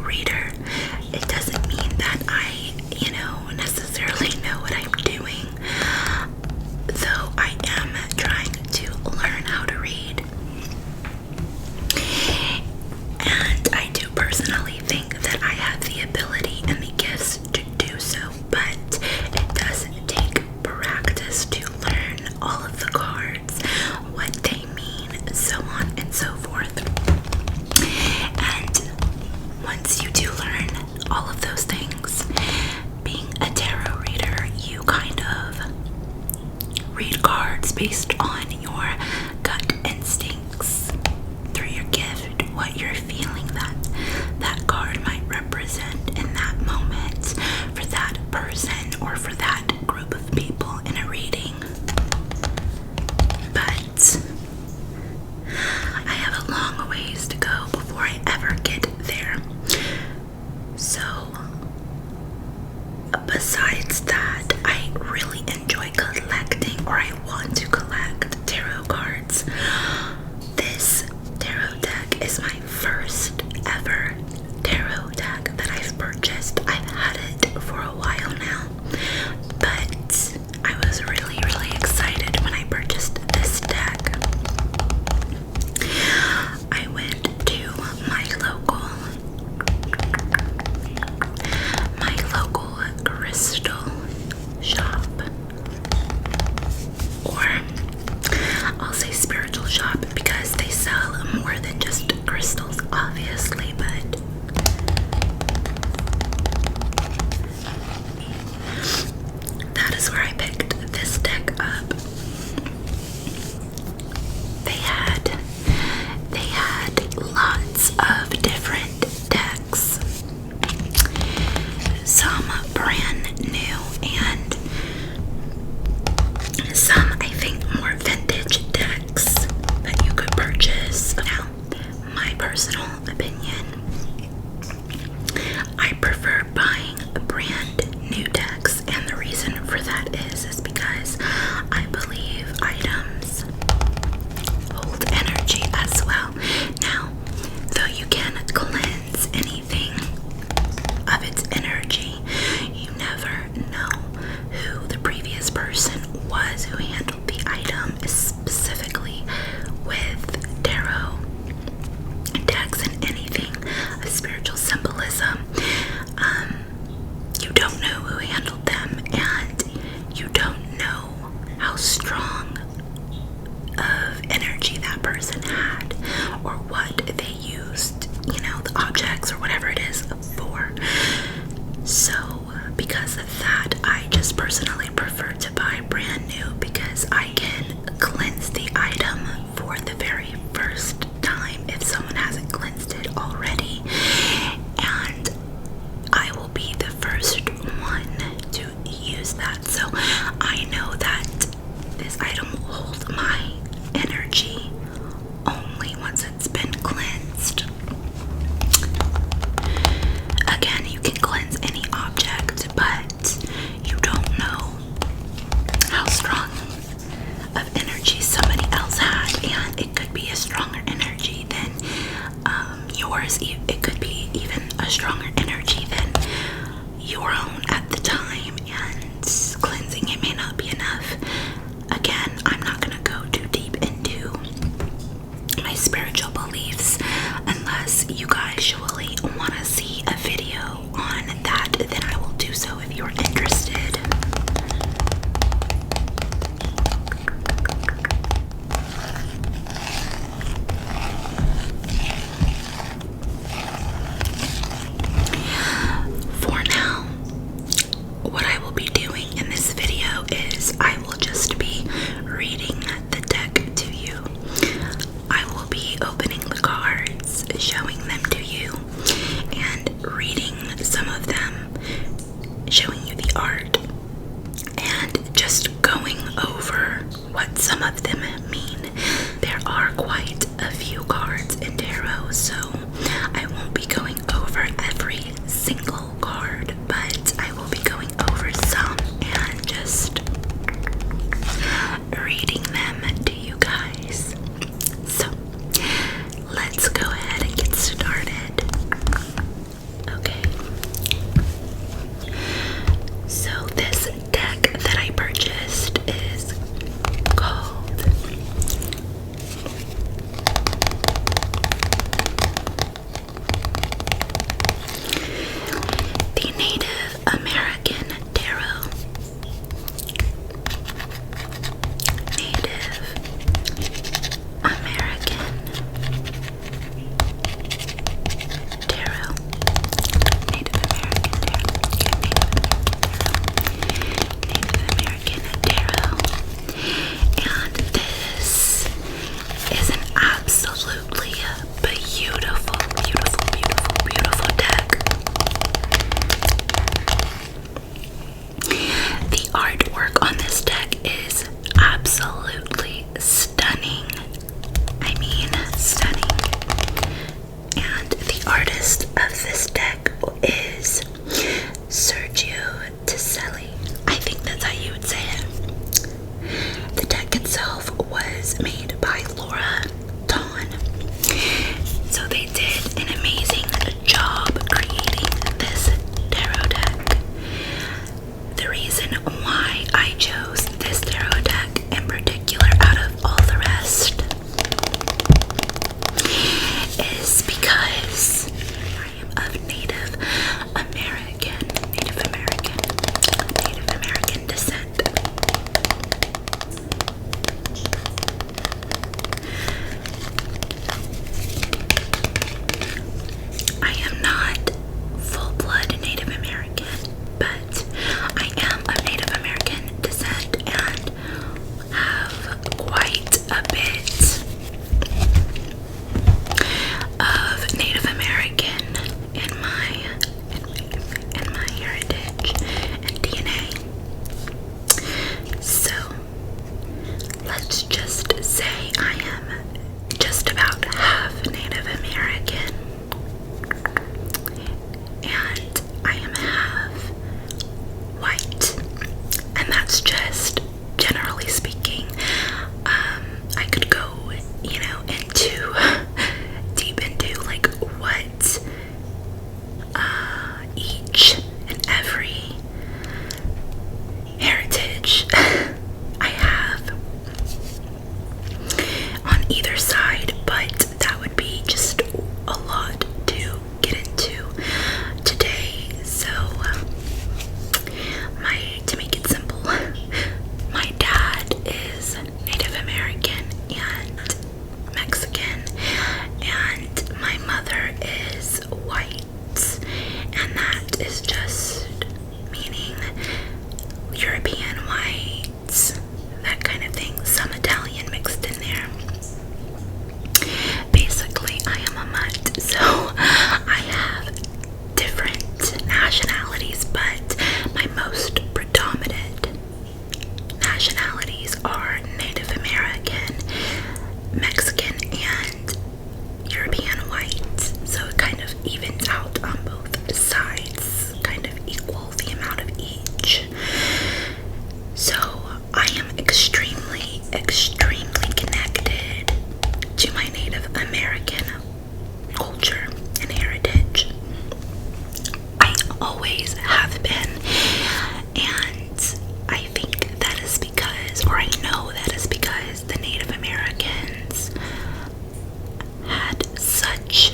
reader, it doesn't mean that I, necessarily know what I'm doing, though I am trying to learn how to read. And I do personally think that I have the ability and the gifts to do so, but it does take practice to learn all of the cards, what they mean, so on and so forth. And once you do learn all of those things, being a tarot reader, you kind of read cards based on your gut instincts, through your gift, what you're feeling that card might represent in that moment for that person or for that group of people in a reading. But I have a long ways to go before I ever get there. So besides that, I really enjoy collecting, or I want to collect tarot cards. This tarot deck is my first ever tarot deck that I've purchased. I've had it for a while now, but I was really, really excited when I purchased this deck. I went to my local crystal shop, or I'll say spiritual shop, because they sell more than just crystals, obviously, but that is where I picked this deck up. They had lots of different decks, some brand new and some, I think, more vintage decks that you could purchase. Now, my personal opinion, I prefer buying brand new decks, and the reason for that is because I believe items hold energy as well. Now, though you can cleanse anything of its energy, you never know who the previous person was who handled the item, specifically with tarot decks and anything of spiritual symbolism. You don't know who handled them, and you don't know how strong of energy that person had, or what they used, the objects or whatever it is for. So because of that, I just personally prefer to buy brand new, because I can cleanse the item for the very first time if someone hasn't cleansed it already, and I will be the first one to use that. So I know that this item will hold my energy only once it's been cleansed. Again, you can cleanse any object, but you don't know how strong of energy somebody else had, and it could be a stronger energy than yours. It could be even a stronger energy than your own at the time, and cleansing it may not be enough. Again, I'm not going to go too deep into my spiritual beliefs unless you guys surely want to see a video on that. Then I will do so if you're interested. For now, what I will be doing in this video is I will just be reading the deck to you. I will be opening the cards, showing them to you, and reading some of them, showing you the art, and just going over what some of them mean. There are quite a few cards in tarot, so I won't be going over every single card, but I will be going over some and just reading them to you guys. So let's go ahead and get started. this deck that I purchased is called the Native American Tarot. Native American Tarot. Native American Tarot. And this is an absolutely beautiful, beautiful, beautiful, beautiful deck. The artwork on this deck is absolutely stunning. I mean, stunning. And the artist of this deck is 𝓭𝓭. I think that's how you would say it. The deck itself was made by Laura Dawn. So they did an amazing job creating this tarot deck. The reason why I chose this tarot deck in particular out of all the rest is because I am of Native American descent. I am not full-blood Native American, but I am of Native American descent and have quite a bit of Native American in my heritage and DNA. So let's just say I am just about half Native American, and I am half white, and that's just generally speaking. I could go, into deep into like what each and every heritage I have on either side, but that would be just a lot to get into today. So to make it simple, my dad is Native American and Mexican, and my mother is white, and that is just meaning European white, that kind of thing, some Italian mixed in there. Basically, I am a mutt, so I have different nationalities, but my most predominant nationalities are Native American, Mexican, and European white. So it kind of evens out on both sides, kind of equal the amount of each. So I am extremely, extremely connected to my Native American culture and heritage. I always have been, and I think that is because, or I know that is because, the Native Americans had such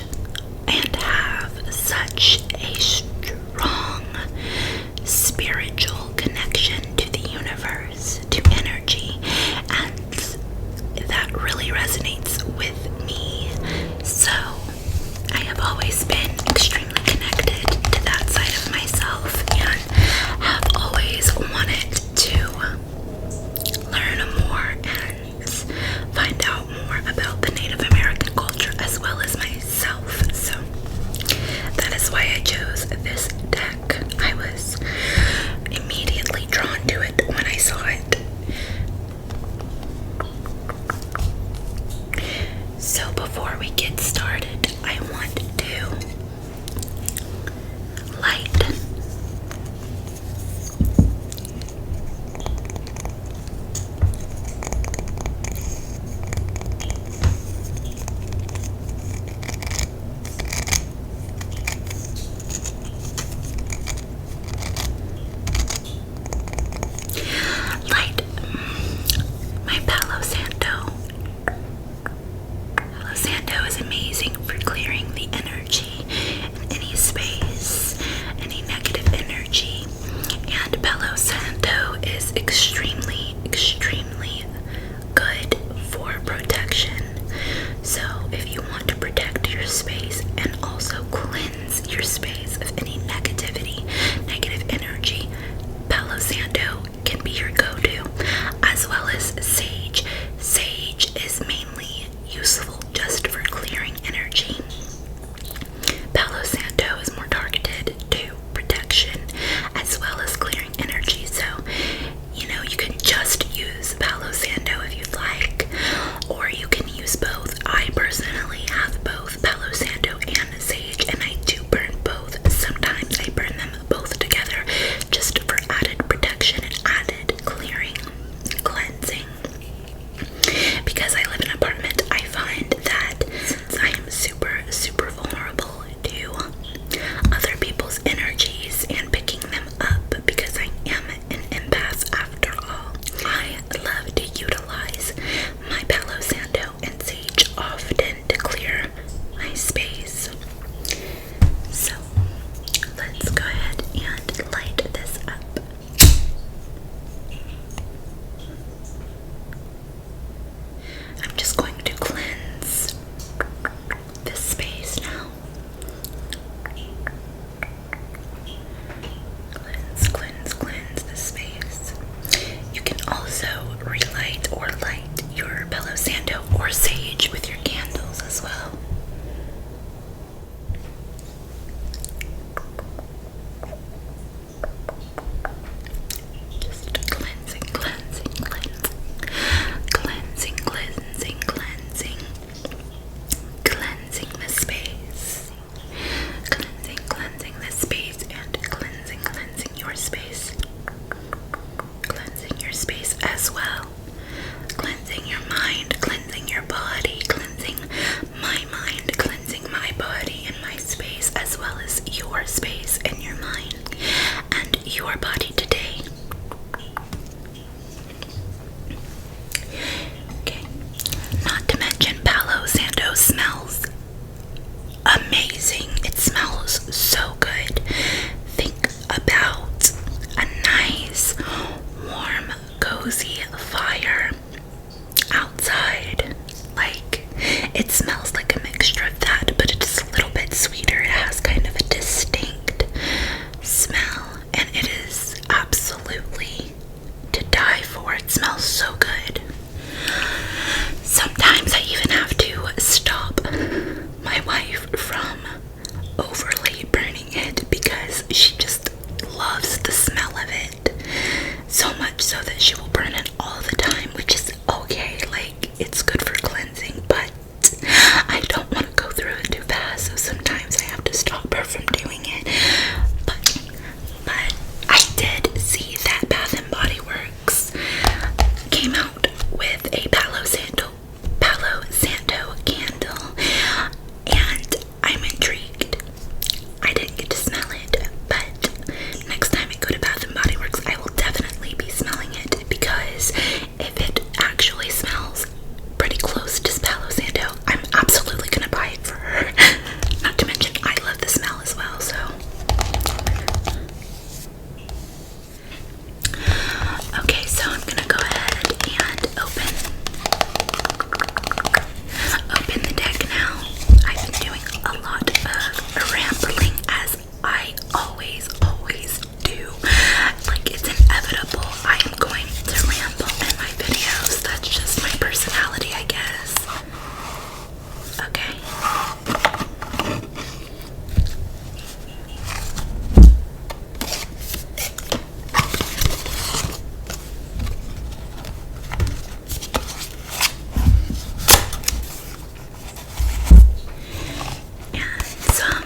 and have such a strong spiritual connection to the universe, to energy, and that really resonates with me. So I have always been extremely connected to that side of myself and have always wanted to learn more and find out more about the Native American culture as well as myself. So that is why I chose okay. Like, it's good for cleansing, but I don't want to go through it too fast, so sometimes I have to stop her from doing it. But I did see that Bath and Body Works came out with a Palo Santo candle, and I'm intrigued. I didn't get to smell it, but next time I go to Bath and Body Works, I will definitely be smelling it, because if it actually smells pretty close to Palo Santo, I'm absolutely gonna buy it for her. Not to mention, I love the smell as well, so. Okay, so I'm gonna go ahead and open the deck now. I've been doing a lot of rambling, as I always do. Like, it's inevitable. I am going to ramble in my videos. That's just my personality, I guess. Okay. And some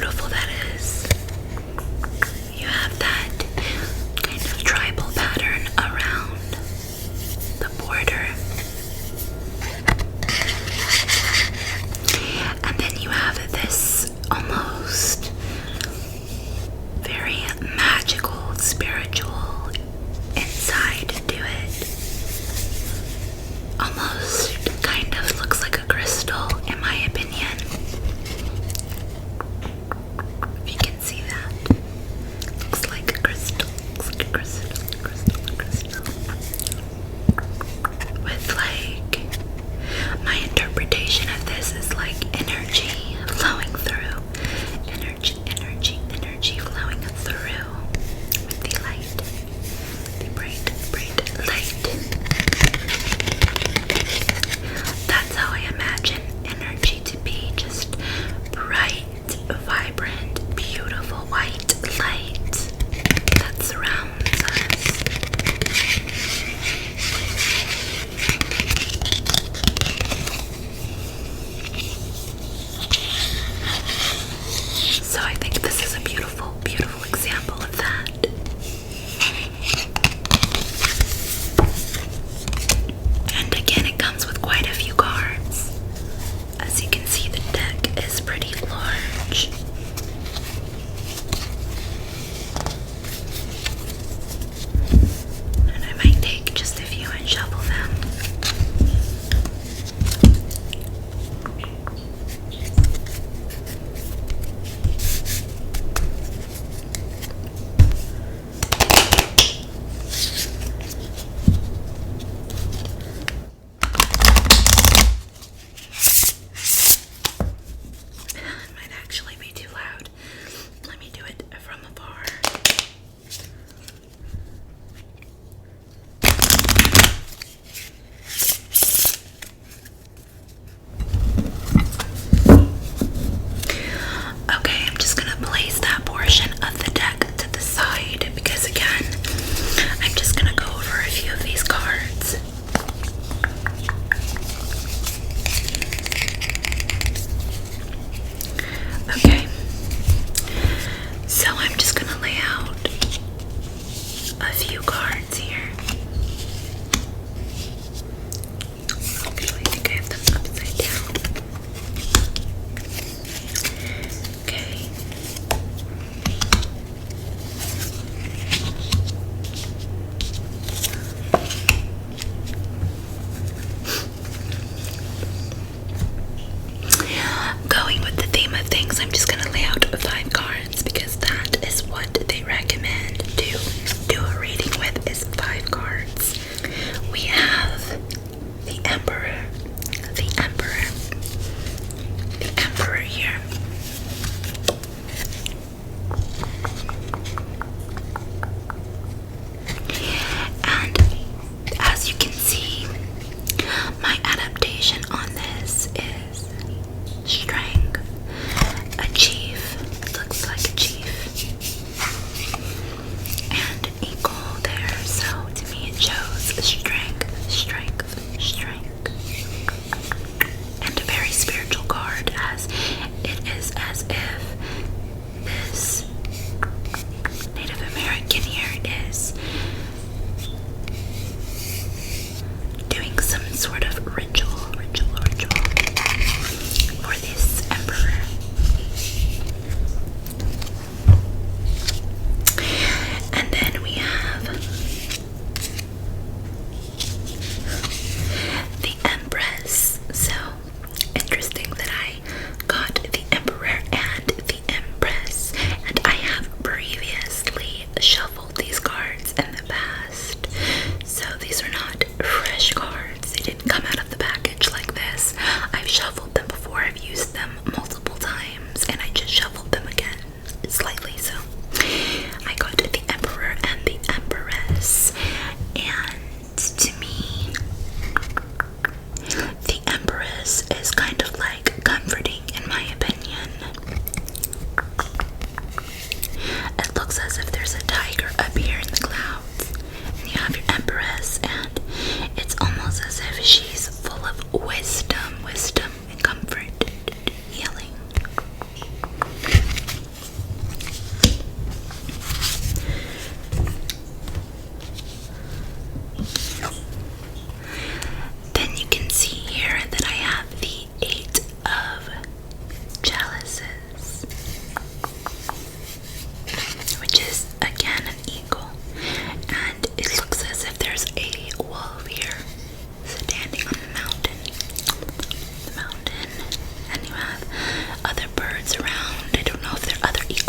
beautiful that is. You have that kind of tribal pattern around the border. And then you have this almost very magical, spiritual inside to it. Almost kind of looks like a crystal, in my opinion. If you can see that. Looks like a crystal. Looks like a crystal. With my interpretation of this is like energy flowing through. Energy flowing through with the light. The bright light. That's how I imagine energy to be, just bright, vibrant, beautiful white light that surrounds us. So I think this is a beautiful, beautiful example of that. And again, it comes with quite a few cards. As you can see, the deck is pretty large. And I might take just a few and shuffle them.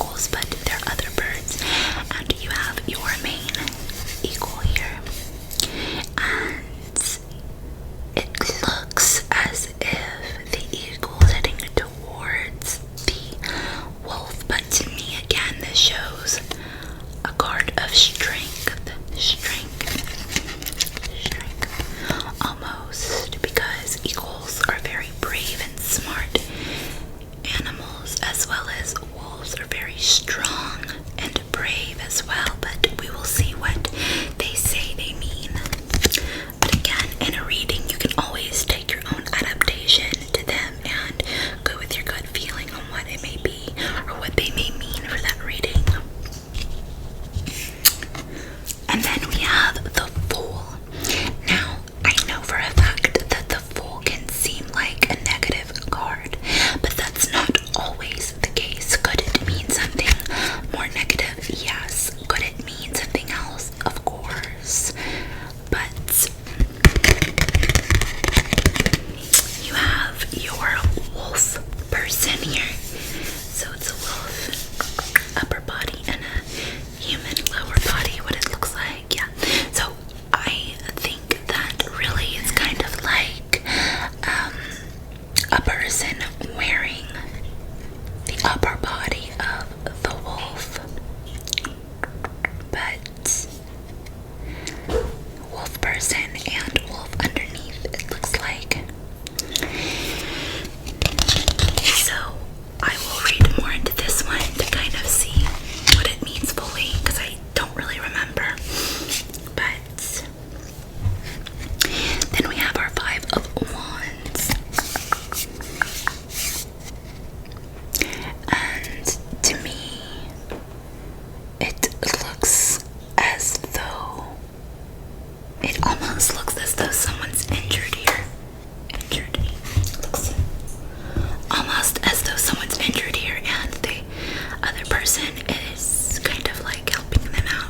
equals, but they're other birds. And you have your main eagle here. And it looks as if the eagle is heading towards the wolf, but to me, again, this shows a card of strength, almost, because eagles are very brave and smart animals, as well as wolves are very strong and brave as well, but we will see what they say they mean. But again, in a reading, you can always take your own adaptation to them and go with your gut feeling on what it may be or what they may mean for that reading. And then we have the Fool. Now, I know for a fact that the Fool can seem like a negative card, but that's not always the case. Could it mean something more negative? Yes. Could it mean something else? Of course. But you have your wolf person here. So it's a wolf upper body and a human lower body, what it looks like. Yeah. So I think that really it's kind of like a person wearing the upper body of the wolf, but wolf person and wolf underneath, it looks like. So I will read more into this one to kind of see what it means fully, because I don't really remember. But then we have our Five of Wands. And to me, it looks as though, it almost looks as though someone's injured here. Looks almost as though someone's injured here, and the other person is kind of like helping them out.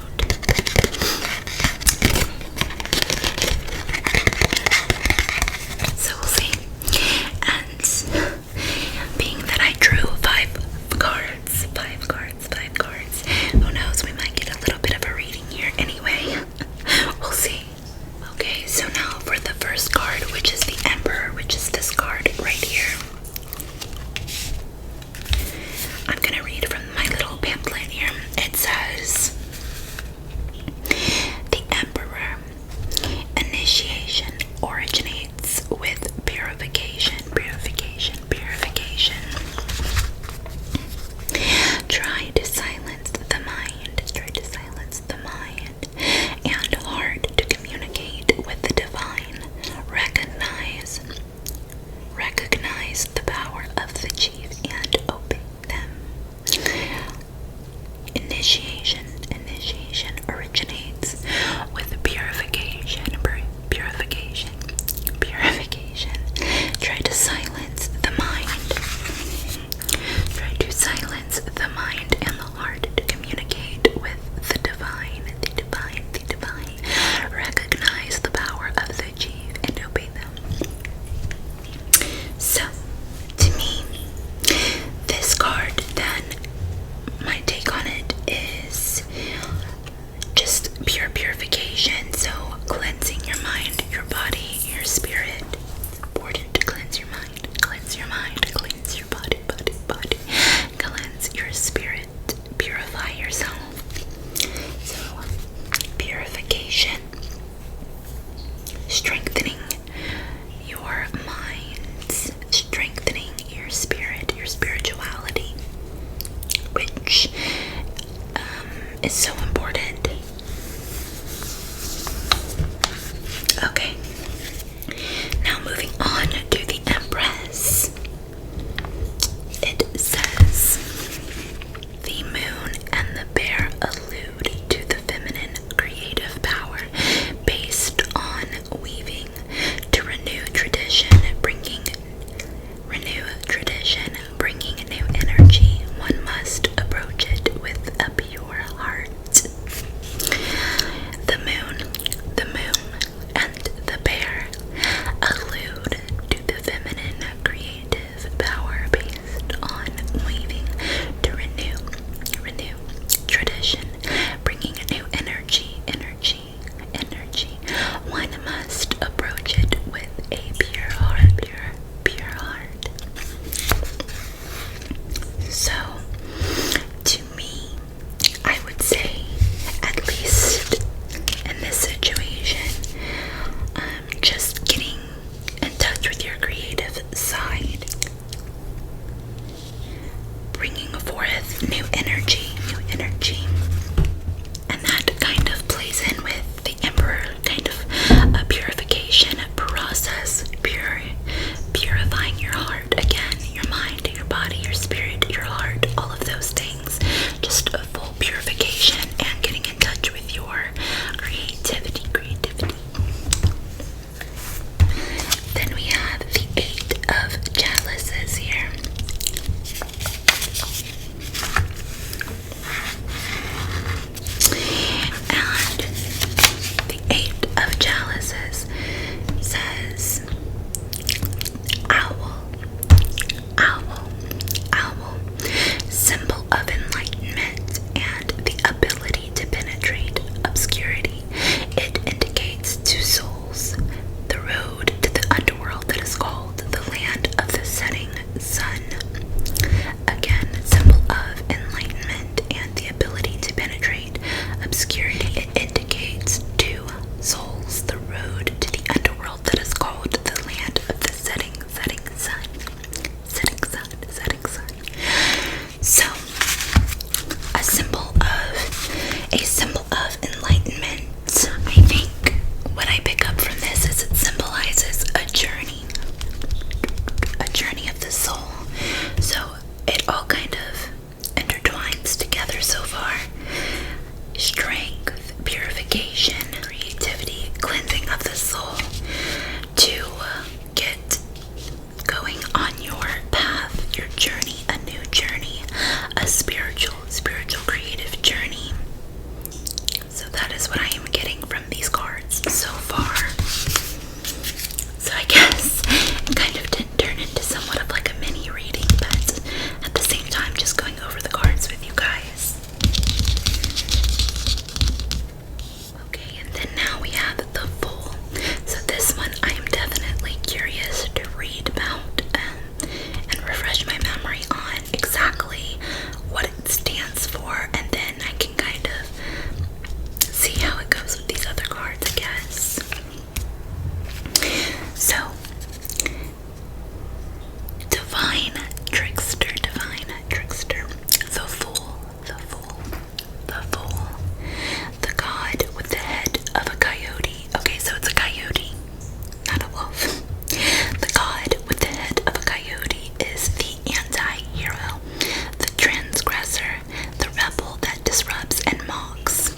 So we'll see. And being that I drew five cards, who knows, we might get a little bit of a reading here anyway. We'll see. Okay, so now for the first card, which is the Emperor, which is this card right here. I'm gonna read from my little pamphlet here. It says, the Emperor, initiation originates with purification. Try to silence the mind and heart to communicate with the divine. Recognize the power of the chief and obey them. Initiation originates with purification. Try to silence the mind. And the heart to communicate with the divine. Recognize the power of the chief and obey them. So, to me, this card, then, my take on it is just pure purification. So, cleansing your mind, your body, your spirit. It's important to cleanse your mind, cleanse your body, cleanse your spirit, purify yourself. So, purification, strengthening your minds, strengthening your spirit, your spirituality, which is so important. Okay, now moving on to the Empress. It says, the moon and the bear allude to the feminine creative power based on weaving to renew tradition, bringing new energy. One must approach it with a pure heart. a symbol of enlightenment. I think what I pick up from this is it symbolizes a journey of the soul. So it all kind of intertwines together so far. Strength, purification, creativity, cleansing of the soul to get going on your path, your journey, a new journey, a spiritual creative journey. So that is what I am getting from these cards so far. So I guess it kind of did turn into somewhat of like a mini reading, but at the same time just going over the cards with you guys. Okay, and then now we have the Fool. So this one I am definitely curious to read about and refresh my memory on exactly what it stands for, and then I can kind of see how it goes with these other cards, I guess. So, divine trickster, the Fool, the god with the head of a coyote. Okay, so it's a coyote, not a wolf. The god with the head of a coyote is the anti-hero, the transgressor, the rebel that disrupts and mocks.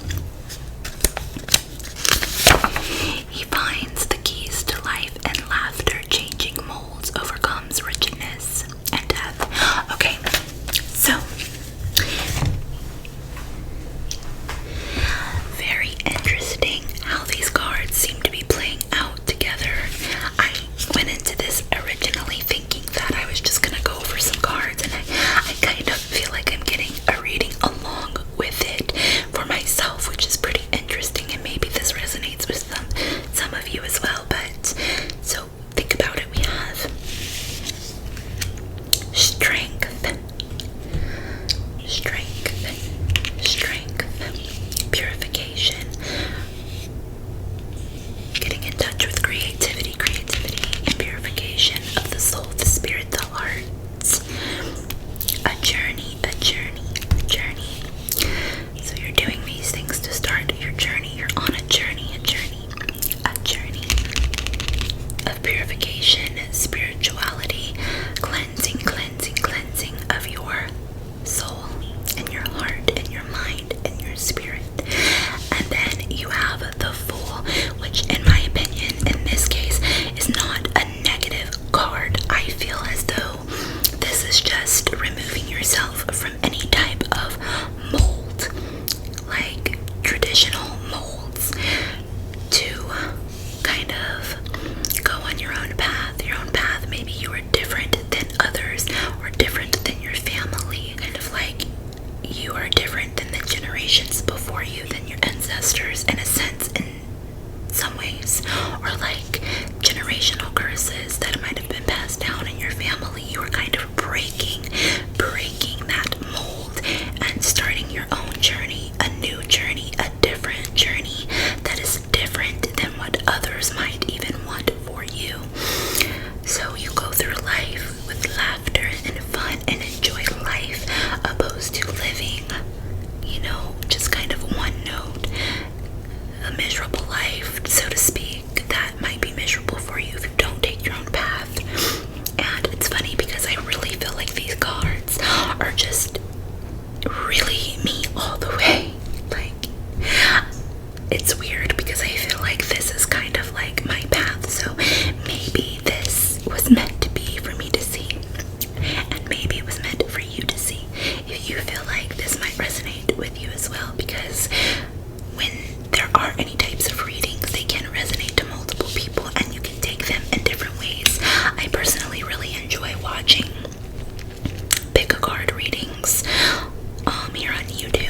He finds the keys to life and laughter, changing molds, overcomes wretchedness and death. Okay, so very interesting how these cards seem to be playing out together. I went into this originally thinking that I was just gonna go over some cards, and I kind of feel like I'm getting a reading along with it for myself, which is pretty interesting, and maybe this resonates with some of you as well. But so think about it. We have strength, purification, getting in touch with creativity and purification of the soul, the spirit, the heart. A journey. So you're doing these things to start your journey. You're on a journey of purification, spirituality, cleansing of your soul and your heart and your mind and your spirit. And then you have the Fool, which in my opinion in this case is not a negative card. I feel as though this is just removing yourself from any type of mold, like traditional molds, to kind of go on your own path. Maybe you are different than others or different than your family, kind of like you are different than the generations before you, than your ancestors in a sense, in some ways, or like generational curses that might have been passed down in your family. You are kind of breaking that mold and starting your own journey, a new journey, a different journey that is different than what others might even want for you. So you go through life with laughter and fun and enjoy life, opposed to living, just kind of one note, a miserable life, so to speak, that might be miserable for you if you don't take your own path. And it's funny because I really feel like these cards are just really me all the way. Like, it's weird because I feel like this is kind of like my path, so maybe this was meant to be for me to see, and maybe it was meant for you to see. If you feel like this might resonate with you as well, because when there are any types of readings, they can resonate to multiple people and you can take them in different ways. I personally really enjoy watching pick a card readings here on YouTube.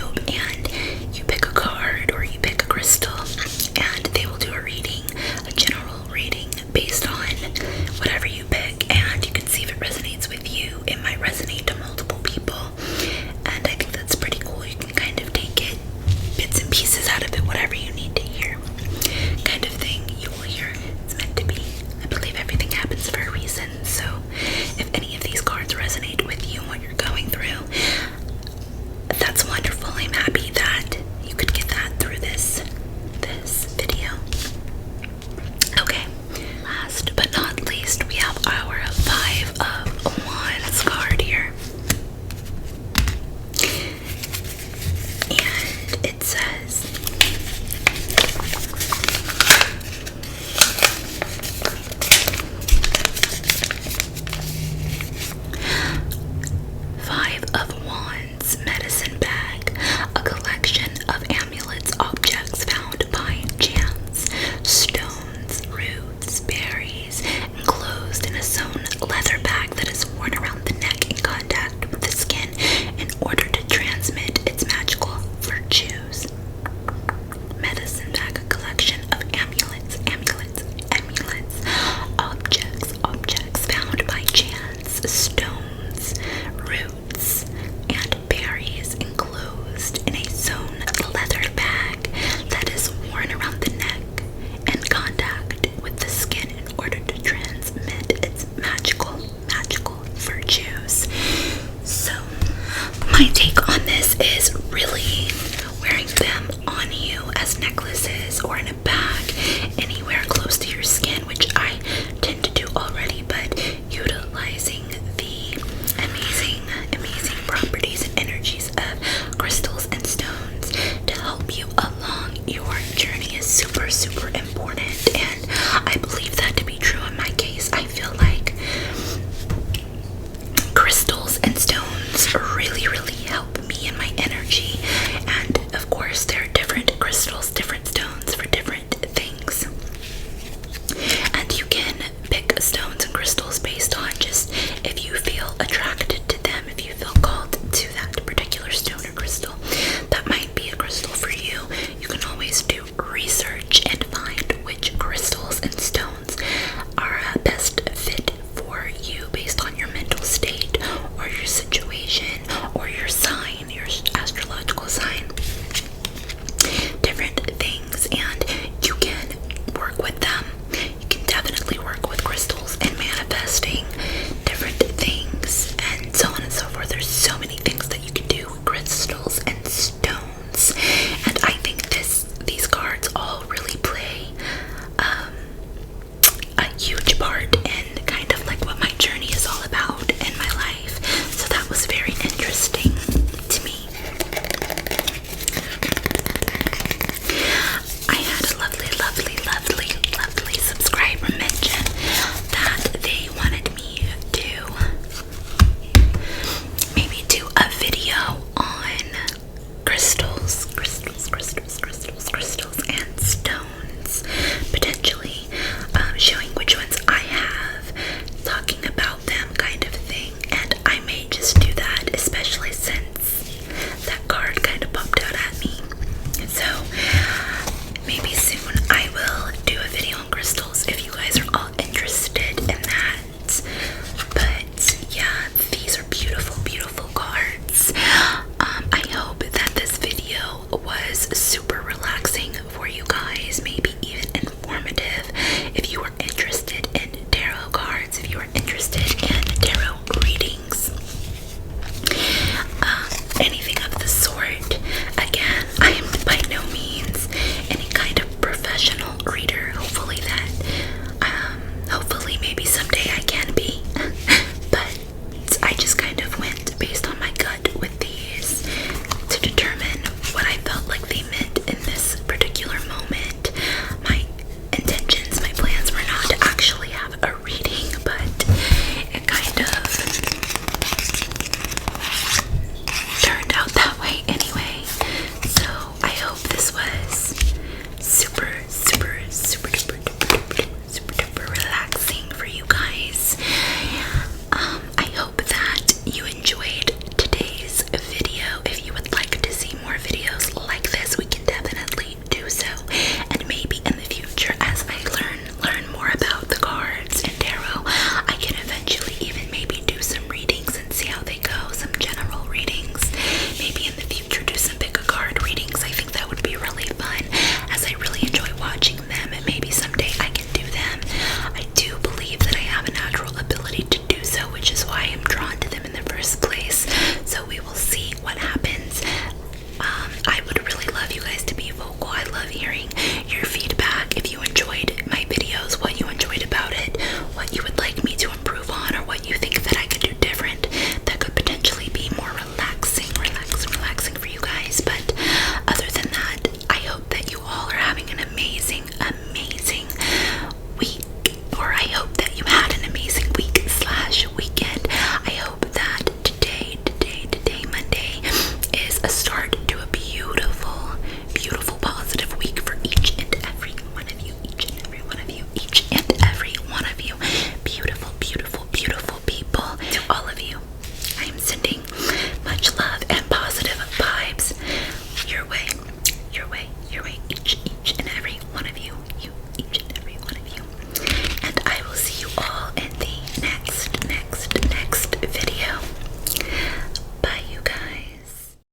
start